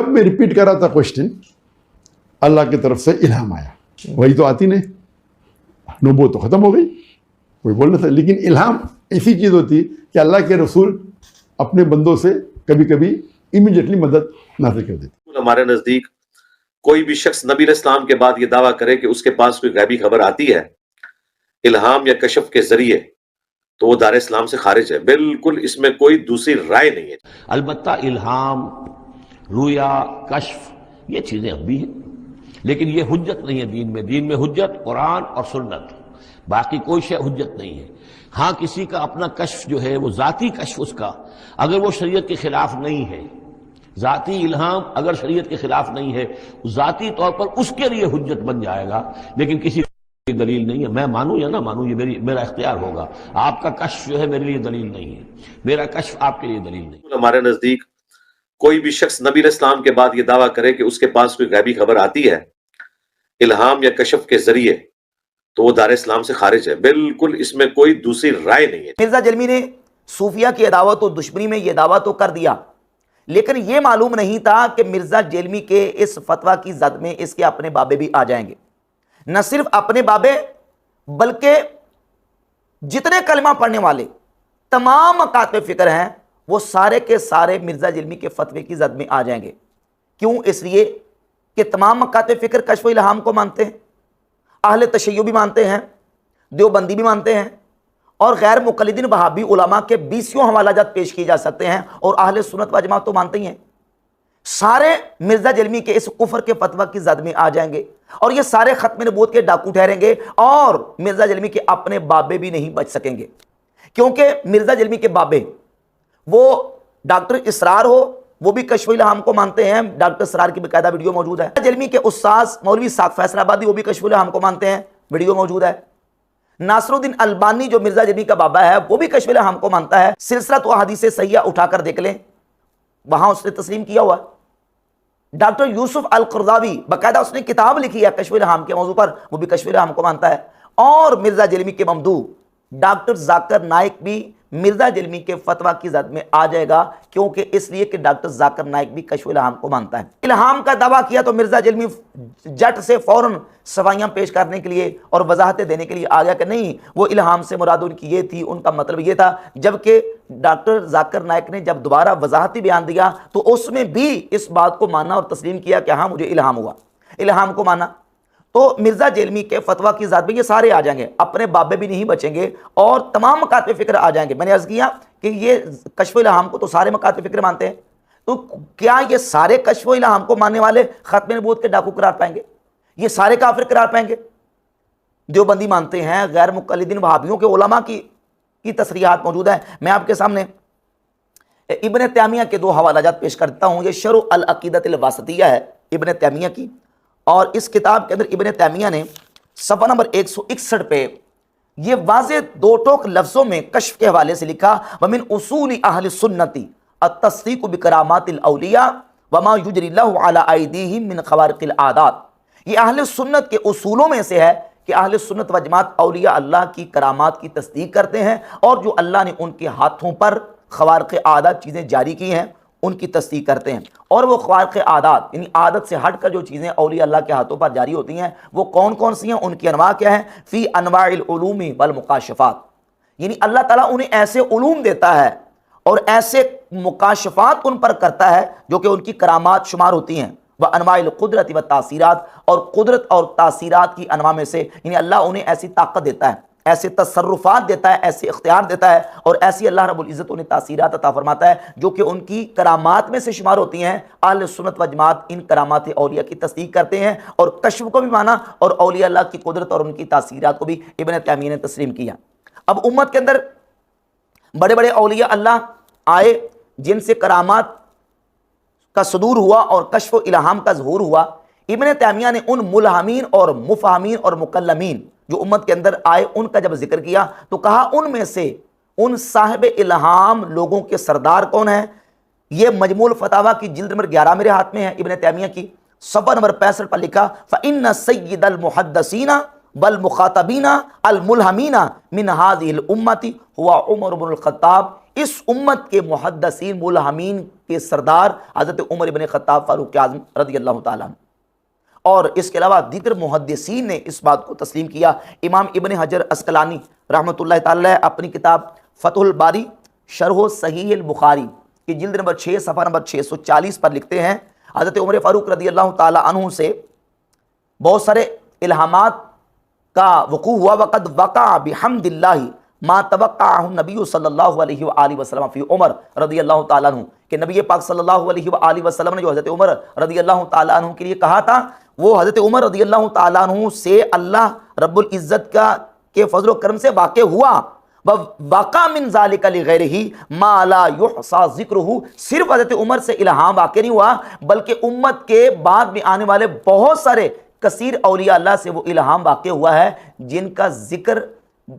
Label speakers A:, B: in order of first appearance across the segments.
A: जब मैं रिपीट कर रहा था क्वेश्चन, अल्लाह की तरफ से इल्हाम आया, वही तो आती नहीं, नबूवत तो ख़त्म हो गई, कोई बोल नहीं था। लेकिन इल्हाम ऐसी चीज़ होती कि अल्लाह के रसूल अपने बंदों से कभी कभी इमीडिएटली मदद नाज़िल कर देते।
B: हमारे नज़दीक कोई भी शख्स नबी इस्लाम के बाद ये दावा करे कि उसके पास कोई गैबी खबर आती है इल्हाम या कशफ के जरिए, तो वो दार इस्लाम से खारिज है। बिल्कुल इसमें कोई दूसरी राय नहीं है।
C: अलबत्ता इल्हाम, रुया, कश्फ ये चीज़ें अब भी हैं, लेकिन ये हुज्जत नहीं है दीन में। दीन में हुज्जत कुरान और सुन्नत, बाकी कोई शय हुज्जत नहीं है। हाँ, किसी का अपना कश्फ जो है वो ज़ाती कश्फ, उसका अगर वो शरीयत के खिलाफ नहीं है, ज़ाती इल्हाम अगर शरीयत के खिलाफ नहीं है, ज़ाती तौर पर उसके लिए हुज्जत बन जाएगा, लेकिन किसी की दलील नहीं है। मैं मानूं या ना मानूं ये मेरा इख्तियार होगा। आपका कश्फ जो है मेरे लिए दलील नहीं है, मेरा कश्फ आपके लिए दलील नहीं।
B: हमारे नज़दीक कोई भी शख्स नबी इस्लाम के बाद ये दावा करे कि उसके पास कोई गैबी खबर आती है इल्हाम या कशफ के जरिए, तो वो दार इस्लाम से खारिज है। बिल्कुल इसमें कोई दूसरी राय नहीं है।
D: मिर्जा जलमी ने सूफिया की अदावत और दुश्मनी में यह दावा तो कर दिया, लेकिन यह मालूम नहीं था कि मिर्जा जलमी के इस फतवा की जद में इसके अपने बाबे भी आ जाएंगे। न सिर्फ अपने बाबे, बल्कि जितने कलमा पढ़ने वाले तमाम मकातब फिक्र हैं वो सारे के सारे मिर्जा जलमी के फतवे की जद में आ जाएंगे। क्यों? इसलिए कि तमाम मकातब फिक्र कश्फ इल्हाम को मानते हैं, अहले तशय्युअ भी मानते हैं, देवबंदी भी मानते हैं, और गैर मुक़ल्लिदीन वहाबी उलमा के 20 हवालाजात पेश किए जा सकते हैं, और अहले सुन्नत व जमात तो मानते ही हैं। सारे मिर्जा जलमी के इस कुफर के फतवा की जद में आ जाएंगे, और ये सारे खत्म नबूवत के डाकू ठहरेंगे, और मिर्जा जलमी के अपने बाबे भी नहीं बच सकेंगे। क्योंकि मिर्जा जलमी के बाबे वो डॉक्टर इसरार हो, वो भी कश्फ इल्हाम को मानते हैं। डॉक्टर इसरार की बाकायदा वीडियो मौजूद है। जलमी के उस्ताद मौलवी साक़ फैसलाबादी, वो भी कश्फ इल्हाम को मानते हैं, वीडियो मौजूद है। नासरुद्दीन अलबानी जो मिर्जा जलमी का बाबा है, वो भी कश्फ इल्हाम को मानता है। सिलसिला तो हदीस सहिया उठाकर देख लें, वहां उसने तस्लीम किया हुआ। डॉक्टर यूसुफ अल क़रज़ावी बाकायदा उसने किताब लिखी है कश्फ इल्हाम के मौजू पर, वो भी कश्फ इल्हाम को मानता है। और मिर्जा जलमी के ममदू डॉक्टर जाकिर नाइक भी मिर्जा जलमी के फतवा की जद में आ जाएगा, क्योंकि इसलिए कि डॉक्टर जाकिर नाइक भी कश्फ इल्हाम को मानता है। इल्हाम का दावा किया तो मिर्जा जलमी जट से फौरन सफाइयां पेश करने के लिए और वजाहतें देने के लिए आ गया कि नहीं, वो इल्हाम से मुराद उनकी ये थी, उनका मतलब ये था। जबकि डॉक्टर जाकिर नाइक ने जब दोबारा वजाहती बयान दिया तो उसमें भी इस बात को माना और तस्लीम किया कि हाँ मुझे इल्हाम हुआ, इल्हाम को माना। तो मिर्जा जलमी के फतवा की ज़ात में ये सारे आ जाएंगे, अपने बाबे भी नहीं बचेंगे, और तमाम मकातब फिक्र आ जाएंगे। मैंने अर्ज़ किया कि ये कश्फ इल्हाम को तो सारे मकातब फिक्र मानते हैं, तो क्या ये सारे कश्फ इल्हाम को मानने वाले खत्म नबूवत के डाकू करार पाएंगे? ये सारे काफिर करार पाएंगे? देवबंदी मानते हैं, गैर मुक़ल्लिदीन वहाबियों के उलमा की तसरीहात मौजूद है। मैं आपके सामने इब्न तैमिया के 2 हवालाजात पेश करता हूँ। ये शरह अल अक़ीदत अल वासितिया है इब्न तैमिया की, और इस किताब के अंदर इब्न तैमिया ने सफ़ा नंबर 161 पे ये वाज़े 2 टोक लफ्ज़ों में कश्फ के हवाले से लिखा, वमिन उसूल अहल सुन्नति अत-तस्दीक़ बिकरामातिल औलिया वमा युजरिल्लाहु अला अयदीहिम मिन ख़वारिक़िल आदात। ये अहल सुन्नत के उसूलों में से है कि अहल सुन्नत व जमात औलिया अल्लाह की करामात की तस्दीक करते हैं, और जो अल्लाह ने उनके हाथों पर ख़वारिक़ आदात चीज़ें जारी की हैं उनकी तस्दीक करते हैं। और वो ख़वारिक़ आदात यानी आदत से हट कर जो चीज़ें औलिया अल्लाह के हाथों पर जारी होती हैं वो कौन कौन सी हैं, उनकी अनवा क्या है? फ़ी अनवाइल उलूमी वल मुकाशफ़ात, यानी अल्लाह ताला उन्हें ऐसे उलूम देता है और ऐसे मुकाशफ़ात उन पर करता है जो कि उनकी करामात शुमार होती हैं। वह अनवाइल कुदरत व तासीरात, और कुदरत और तासीरात की अनवा में से यानी अल्लाह उन्हें ऐसी ताकत देता है, ऐसे तसर्रुफात देता है, ऐसे इख्तियार देता है, और ऐसी अल्लाह रब्बुल इज़्ज़त उन्हें तासीरात अता फरमाता है जो कि उनकी करामात में से शुमार होती हैं। अहले सुन्नत व जमात इन करामात औलिया की तस्दीक करते हैं, और कश्फ को भी माना, और औलिया अल्लाह की कुदरत और उनकी तासीरात को भी इब्न तैमिया ने तस्लीम किया। अब उम्मत के अंदर बड़े बड़े औलिया अल्लाह आए जिनसे करामात का सदूर हुआ और कश्फ इल्हाम का ज़हूर हुआ। इब्न तैमिया ने उन मुल्हमीन और मुफहमीन और मुकल्लमीन जो उम्मत के अंदर आए उनका जब जिक्र किया तो कहा उनमें से उन साहिब इल्हाम लोगों के सरदार कौन है? ये मजमूल फतावा की जिल्द नंबर 11 मेरे हाथ में है, इब्न तैमिया की सफ़ा नंबर 65 पर लिखा, फ़इन्न सय्यिदल मुहद्दिसीना वल मुखातबीना अल मुल्हमीना मिन हाज़िहिल उम्मती हुवा उमर इब्नुल ख़त्ताब इस उम्मत के मुहद्दिसीन मुल्हमीन के सरदार हज़रत उमर इब्न खत्ताब फारूक आज़म रज़ी अल्लाह ताला अन्हु। और इसके अलावा दीगर मुहद्दिसीन ने इस बात को तस्लीम किया। इमाम इब्न हजर अस्कलानी रहमतुल्लाह ताला अपनी किताब फतहुल बारी शरह सहीह बुखारी की जिल्द नंबर 6 सफ़ा नंबर 640 पर लिखते हैं, हज़रत उमर फारूक रज़ी अल्लाह ताला अन्हु से बहुत सारे इल्हामात का वक़ू हुआ। वक़द वक़ा बिहम्दिल्लाहि मा तवक्काअहु नबी सल्लल्लाहु अलैहि वसल्लम फ़ी उमर रज़ियल्लाहु ताला अन्हु, कि नबी पाक सल्लल्लाहु अलैहि वसल्लम ने जो हज़रत उमर रज़ियल्लाहु ताला अन्हु के लिए कहा था, वो हज़रत उमर रज़ियल्लाहु ताला अन्हु से अल्लाह रब्बुल इज़्ज़त के फज़ल व करम से वाक़े हुआ। वक़ा मिन ज़ालिका लिग़ैरिही मा ला युहसा ज़िक्रुहु, सिर्फ हज़रत उमर से इल्हाम वाक़े नहीं हुआ बल्कि उम्मत के बाद में आने वाले बहुत सारे कसीर औलिया अल्लाह से वो इल्हाम वाक़े हुआ है जिनका जिक्र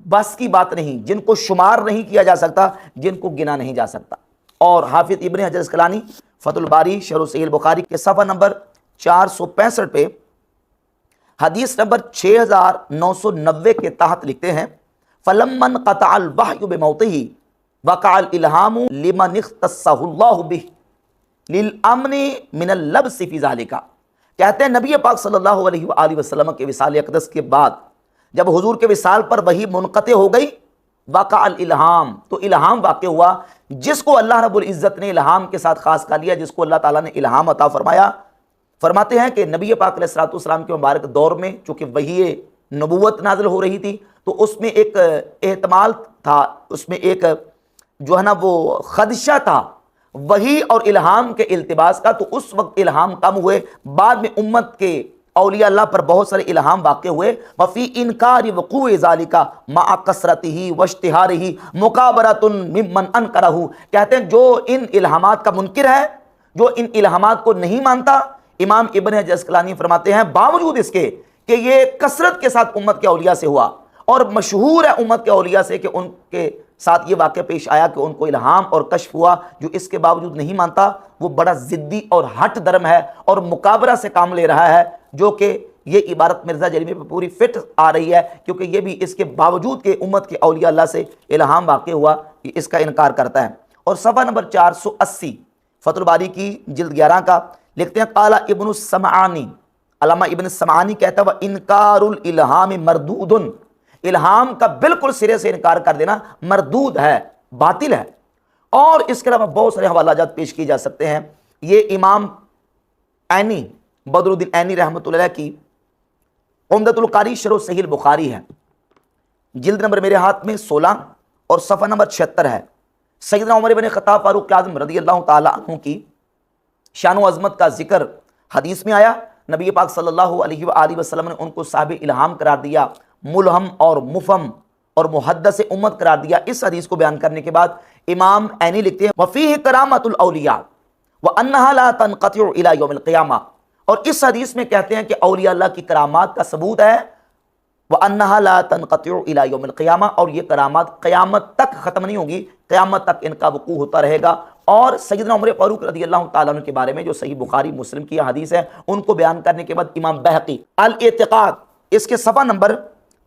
D: बस की बात नहीं, जिनको शुमार नहीं किया जा सकता, जिनको गिना नहीं जा सकता। और हाफिज़ इब्न हजर अस्कलानी फतहुल बारी शरह सहीह बुखारी के सफ़ा नंबर 465 पे हदीस नंबर 6990 के तहत लिखते हैं, फलम्मन क़तअल वहयु बिमौतिही वक़अल इल्हामु लिमन इख़्तस्सहुल्लाहु बिही लिल अम्नि मिनल लब्स फ़ी ज़ालिका। कहते हैं नबी पाक सल्लल्लाहु अलैहि वसल्लम के विसाल अक़दस के बाद जब हुजूर के विसाल पर वही मुनक़ते हो गई, वक़अल इल्हाम, तो इल्हाम वाक़े हुआ। जिसको अल्लाह रब्बुल इज़्ज़त ने इल्हाम के साथ ख़ास कर लिया, जिसको अल्लाह ताला ने इल्हाम अता फरमाया, फरमाते हैं कि नबी पाक अलैहिस्सलातु वस्सलाम के मुबारक दौर में चूँकि वही नबूवत नाज़िल हो रही थी, तो उसमें एक एहतमाल था, उसमें एक जो है ना वो खदशा था वही और इल्हाम के इल्तिबास का। तो उस वक्त इल्हाम कम हुए, बाद में उम्मत के औलिया अल्लाह पर बहुत सारे इल्हाम वाक़े हुए। वफ़ी इनकार वक़ूअ ज़ालिका मा कसरतिही वश्तिहारिही मुकाबरतुन मिम्मन अनकरहु। कहते हैं जो इन इल्हामात का मुनकिर है, जो इन इल्हामात को नहीं मानता, इमाम इब्न हजर अस्कलानी फरमाते हैं बावजूद इसके कि ये कसरत के साथ उम्मत के औलिया से हुआ और मशहूर है उम्मत के औलिया से कि उनके साथ ये वाक़या पेश आया कि उनको इल्हाम और कश्फ हुआ, जो इसके बावजूद नहीं मानता वो बड़ा ज़िद्दी और हट धर्म है और मुकाबरा से काम ले रहा है, जो कि ये इबारत मिर्ज़ा जैलमी पर पूरी फिट आ रही है, क्योंकि ये भी इसके बावजूद कि उम्मत के औलिया अल्लाह से इल्हाम वाक़े हुआ, ये इसका इनकार करता है। और सफ़ा नंबर 480 फतहुल बारी की जिल्द 11 का लिखते हैं, काला इब्न समानी, अल्लामा इब्न समानी कहता है, व इनकारुल इल्हाम मरदूदुन, इल्हाम का बिल्कुल सिरे से इनकार कर देना मरदूद है, बातिल है। और इसके अलावा बहुत सारे हवालाजात पेश किए जा सकते हैं। ये इमाम ऐनी बदरुद्दीन ऐनी रहमतुल्लाह की उम्दतुल कारी शरह सहीह बुखारी है, जिल्द नंबर मेरे हाथ में 16 और सफ़ा नंबर 76 है। सैयदना उमर इब्न खत्ताब फारूक आज़म रज़ियल्लाहु ताला अन्हु की शान व अज़मत का जिक्र हदीस में आया। नबी पाक सल्लल्लाहु अलैहि वसल्लम ने उनको साहिब इल्हाम करार दिया, मुल्हम और मुफम और मुहद्दिस उम्मत करार दिया। इस हदीस को बयान करने के बाद इमाम ऐनी लिखते हैं, वफ़ीह करामतुल औलिया व अन्नहा ला तनक़तिउ इला यौमिल क़ियामा, और इस हदीस में कहते हैं कि औलिया अल्लाह की करामात का सबूत है, व अन्नहा ला तनक़तिउ इला यौमिल क़ियामा, और ये करामात क़यामत तक ख़त्म नहीं होगी, क़यामत तक इनका वक़ू होता रहेगा। और सैयदना उमर फारूक रज़ियल्लाहु ताला अन्हु के बारे में जो सही बुखारी मुस्लिम की हदीस है, उनको बयान करने के बाद इमाम बहक़ी अल एतिक़ाद इसके सफ़ा नंबर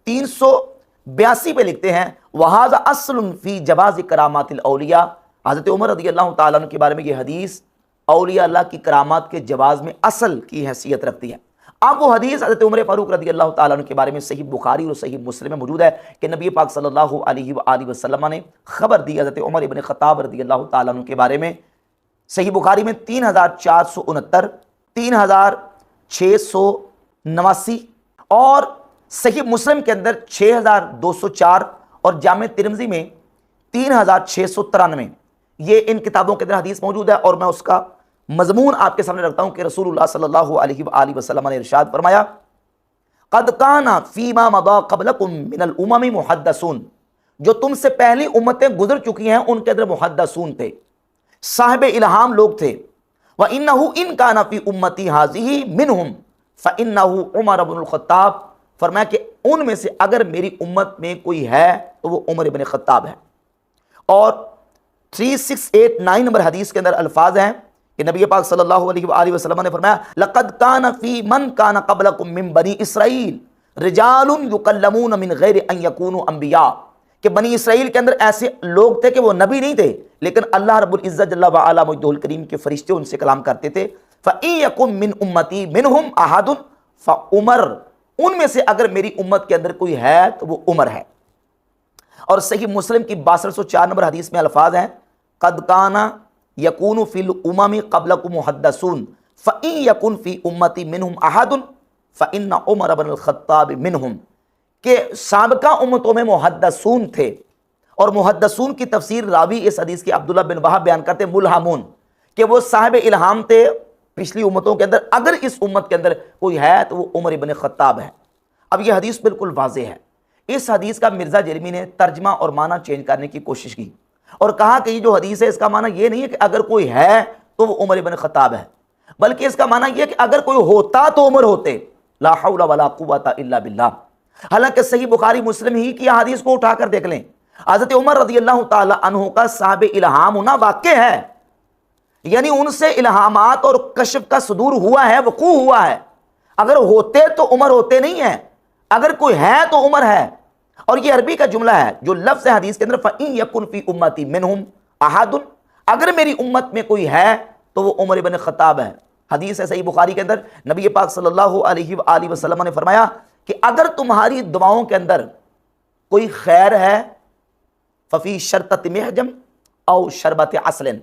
D: 382 पे लिखते हैं, वहाज़ा अस्लुन फ़ी जवाज़ि करामातिल औलिया, हज़रत उमर रज़ियल्लाहु ताला अन्हु के बारे में ये हदीस औलिया अल्लाह की करामात के जवाज़ में असल की हैसियत रखती है। अब वो हदीस हज़रत उमर फारूक रज़ियल्लाहु ताला अन्हु के बारे में सही बुखारी और सही मुस्लिम में मौजूद है कि नबी पाक सल्लल्लाहु अलैहि वसल्लम ने खबर दी हज़रत उमर इब्न खत्ताब रज़ियल्लाहु ताला अन्हु के बारे में। सही बुखारी में 3469, 3689 और सही मुस्लिम के अंदर 6204 और जामे तिरमिज़ी में 3693, ये इन किताबों के अंदर हदीस मौजूद है। और मैं उसका मजमून आपके सामने रखता हूं कि रसूलुल्लाह सल्लल्लाहु अलैहि वसल्लम ने इरशाद फरमाया, क़द काना फ़ीमा मदा क़ब्लकुम मिनल उममी मुहद्दिसून, जो तुमसे पहली उम्मतें गुजर चुकी हैं उनके अंदर मुहद्दिसून थे, साहिब इल्हाम लोग थे। व इन्नहु इन काना फ़ी उम्मती हाज़िही मिनहुम फ़इन्नहु उमर इब्नुल ख़त्ताब, फरमाया कि उनमें से अगर मेरी उम्मत में कोई है तो वो उमर इब्न ख़त्ताब है। और 3689 नंबर हदीस के अंदर अल्फाज हैं कि नबी पाक सल्लल्लाहु अलैहि वसल्लम ने फरमाया, लक़द कान फ़ी मन कान क़ब्लकुम मिन बनी इसराईल रिजालुन युकल्लमून मिन गैरि अन यकूनु अंबिया, कि बनी इसराइल के अंदर ऐसे लोग थे कि वो नबी नहीं थे, लेकिन अल्लाह रब्बुल इज्जत जल्ला व अला मुजद्दुल करीम के फरिश्ते उनसे कलाम करते थे। फ़इन यकुम मिन उम्मती मिनहुम अहादुन फ़उमर, उनमें से अगर मेरी उम्मत के अंदर कोई है तो वो उमर है। और सही मुस्लिम की 6204 नंबर हदीस में अल्फाज हैं, कद काना यकूनु फिल उममी क़ब्लकुम मुहद्दसून फ़इन यकुन फ़ी उम्मती मिनहुम अहादुन फ़इन्ना उमर इब्नुल ख़त्ताब मिनहुम, के साबका उम्मतों में मुहद्दसून थे। और मुहद्दसून की तफसीर रावी इस हदीस के अब्दुल्ला बिन वहाब बयान करते मुल्हामून, कि वो साहिब इल्हाम थे पिछली उम्मतों के अंदर, अगर इस उम्मत के अंदर कोई है तो वो उमर इब्न ख़त्ताब है। अब ये हदीस बिल्कुल वाज़ेह है। इस हदीस का मिर्ज़ा जेलमी ने तर्जमा और माना चेंज करने की कोशिश की और कहा कि ये जो हदीस है इसका माना ये नहीं है कि अगर कोई है तो वो उमर इब्न ख़त्ताब है, बल्कि इसका माना यह है कि अगर कोई होता तो उमर होते। ला हौला वला कुव्वता इल्ला बिल्लाह। हालांकि सही बुखारी मुस्लिम ही की हदीस को उठाकर देख लें, हज़रत उमर रज़ियल्लाहु ताला अन्हु का साहब इल्हाम होना वाक़ई है, यानी उनसे इल्हामात और कश्फ का सुदूर हुआ है, वक़ू हुआ है। अगर होते तो उमर होते नहीं है, अगर कोई है तो उमर है। और ये अरबी का जुमला है, जो लफ्ज़ है हदीस के अंदर फ़इन यकुन फ़ी उम्मती मिनहुम अहादुन, अगर मेरी उम्मत में कोई है तो वो उमर इब्न ख़त्ताब है। हदीस है सही बुखारी के अंदर, नबी पाक सल्लल्लाहु अलैहि वसल्लम ने फरमाया कि अगर तुम्हारी दुआओं के अंदर कोई खैर है फ़फ़ी शरतत महजम औ शरबत असलन,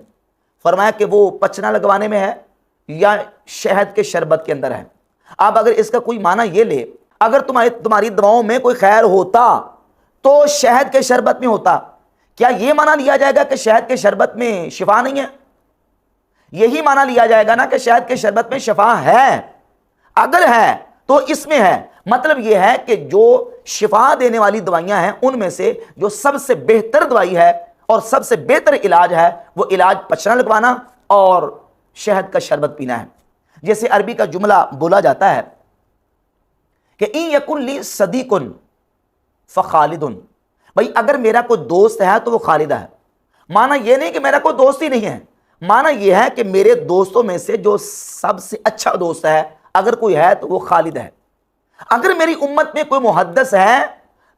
D: फरमाया कि वो पचना लगवाने में है या शहद के शरबत के अंदर है। अब अगर इसका कोई माना ये ले, अगर तुम्हारी दवाओं में कोई खैर होता तो शहद के शरबत में होता, क्या ये माना लिया जाएगा कि शहद के शरबत में शिफा नहीं है? यही माना लिया जाएगा ना कि शहद के शरबत में शिफा है। अगर है तो इसमें है, मतलब यह है कि जो शिफा देने वाली दवाइयां हैं उनमें से जो सबसे बेहतर दवाई है और सबसे बेहतर इलाज है वो इलाज पचना लगवाना और शहद का शरबत पीना है। जैसे अरबी का जुमला बोला जाता है कि इन यकुन ली सदीकुन फ़खालिदुन, भाई अगर मेरा कोई दोस्त है तो वो खालिद है। माना यह नहीं कि मेरा कोई दोस्त ही नहीं है, माना यह है कि मेरे दोस्तों में से जो सबसे अच्छा दोस्त है अगर कोई है तो वो खालिद है। अगर मेरी उम्मत में कोई मुहद्दस है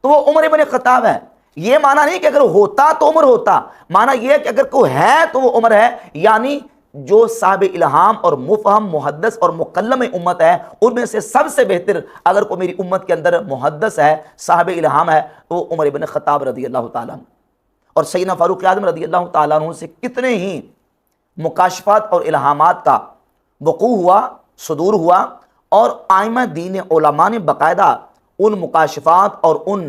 D: तो वो उमर इब्न ख़त्ताब है। यह माना नहीं कि अगर होता तो उमर होता, माना यह है कि अगर कोई है तो वो उमर है। यानी जो साहिब इल्हाम और मुफहम मुहद्दस और मुकल्लम उम्मत है उनमें से सबसे बेहतर अगर कोई मेरी उम्मत के अंदर मुहद्दस है, साहिब इल्हाम है, तो वो उमर इब्न ख़त्ताब रज़ियल्लाहु ताला अन्हु। और सैयदना फ़ारूक आज़म रज़ियल्लाहु ताला अन्हु से कितने ही मुकाशफात और इल्हामात का वक़ू हुआ, सुदूर हुआ, और आइमा दीन उलमा ने बाकायदा उन मुकाशफात और उन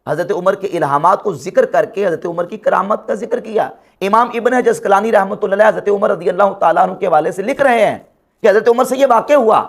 D: हज़रत उमर के इल्हामात को जिक्र करके हज़रत उमर की करामत का जिक्र किया। इमाम इब्न हजर अस्क़लानी रहमतुल्लाह अलैह हज़रत उमर रज़ियल्लाहु ताला अन्हु के हवाले से लिख रहे हैं कि हज़रत उमर से ये वाक़ हुआ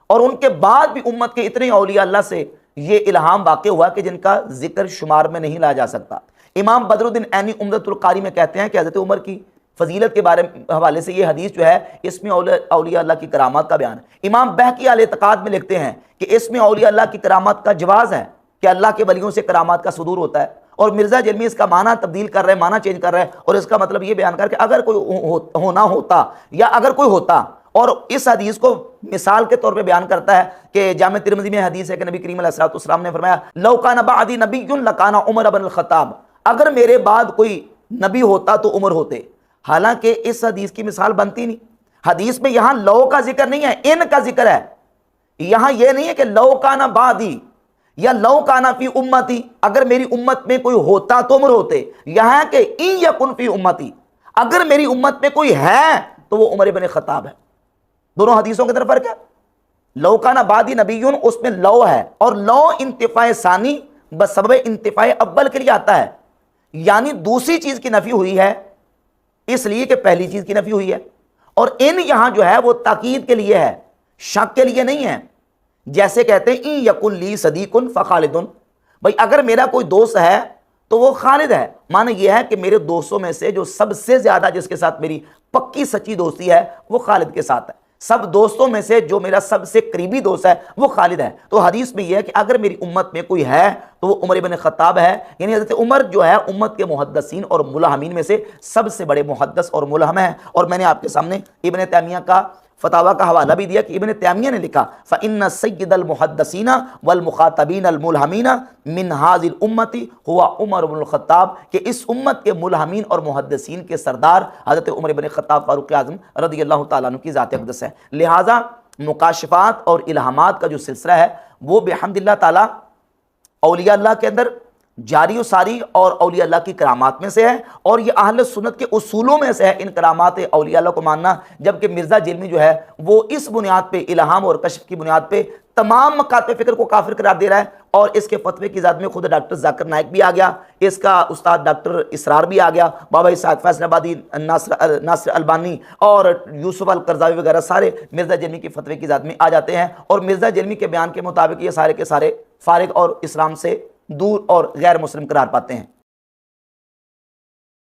D: और उनके बाद भी उम्मत के इतने औलिया अल्लाह से ये इल्हाम वाक़ हुआ कि जिनका जिक्र शुमार में नहीं लाया जा सकता। इमाम बदरुद्दीन ऐनी उम्दतुल कारी में कहते हैं कि हज़रत उमर की फजीलत के बारे हवाले से ये हदीस जो है इसमें औलिया अल्लाह की करामात का बयान है। इमाम बहकी अल एतकाद में लिखते हैं कि इसमें औलिया अल्लाह की करामात का जवाज़ है कि अल्लाह के वलियों से करामात का सुदूर होता है। और मिर्ज़ा जेलमी इसका माना तब्दील कर रहे हैं, माना चेंज कर रहे हैं, और इसका मतलब ये बयान करके अगर कोई होना होता या अगर कोई होता, और इस हदीस को मिसाल के तौर पे बयान करता है कि जामे तिरमिज़ी में हदीस है कि नबी करीम अलैहिस्सलाम ने फरमाया लौ काना बअदी नबियुन लकाना उमर इब्न ख़त्ताब, अगर मेरे बाद कोई नबी होता तो उमर होते। हालांकि इस हदीस की मिसाल बनती नहीं। हदीस में यहां लौ का जिक्र नहीं है, इन का जिक्र है। यहां यह नहीं है कि लौ काना बादी या लौ काना फी उम्मती, अगर मेरी उम्मत में कोई होता तो उमर होते। यहां के इन यकुन फी उम्मती, अगर मेरी उम्मत में कोई है तो वो उमर इब्न ख़त्ताब है। दोनों हदीसों की तरफ फर्क है। लौ काना बादी नबीयुन उसमें लौ है, और लौ इंतिफाए सानी बसबब इंतिफाए अव्वल के लिए आता है, यानी दूसरी चीज की नफी हुई है इसलिए कि पहली चीज की नफी हुई है। और इन यहां जो है वो ताकीद के लिए है, शक के लिए नहीं है। जैसे कहते हैं इन यकुन ली सदीकुन फ़खालिदुन, भाई अगर मेरा कोई दोस्त है तो वो खालिद है। माना यह है कि मेरे दोस्तों में से जो सबसे ज्यादा जिसके साथ मेरी पक्की सच्ची दोस्ती है वो खालिद के साथ है। सब दोस्तों में से जो मेरा सबसे करीबी दोस्त है वो खालिद है। तो हदीस में यह है कि अगर मेरी उम्मत में कोई है तो वो उमर इब्न ख़त्ताब है। यानी हज़रत उमर जो है उम्मत के मुहद्दसीन और मुलहमीन में से सबसे बड़े मुहद्दस और मुलहम है। और मैंने आपके सामने इब्न तैमिया का फतावा का हवाला भी दिया कि इब्न तैमिया ने लिखा फ़इन्न सय्यदल मुहद्दिसीना वल मुखातबीन अल मुल्हमीना मिन हाज़िल उम्मती हुवा उमर इब्नुल ख़त्ताब, कि इस उम्मत के मुल्हमीन और मुहद्दिसीन के सरदार हज़रत उमर इब्न ख़त्ताब फ़ारूक़ आज़म रज़ियल्लाहु ताला अन्हु की ज़ात अक़दस है। लिहाजा मुकाशफ़ात और इल्हामात का जो सिलसिला है वो बिहम्दिल्लाह ताला औलिया अल्लाह के अंदर जारी व सारी और औलिया अल्लाह की करामात में से है, और ये अहले सुन्नत के उसूलों में से है इन करामात औलिया अल्लाह को मानना। जबकि मिर्ज़ा जेलमी जो है वो इस बुनियाद पे, इल्हाम और कश्फ की बुनियाद पे तमाम मकाते फ़िक्र को काफिर करार दे रहा है। और इसके फतवे की ज़ात में खुद डॉक्टर जाकिर नाइक भी आ गया, इसका उस्ताद डॉक्टर इसरार भी आ गया, बाबा इसहाक़ फैसलाबादी, नासिर अलबानी और यूसुफ अल करज़ावी वगैरह सारे मिर्ज़ा जेलमी की फतवे की ज़ात में आ जाते हैं। और मिर्ज़ा जेलमी के बयान के मुताबिक ये सारे के सारे फारिग और इस्लाम से दूर और गैर मुस्लिम करार पाते हैं।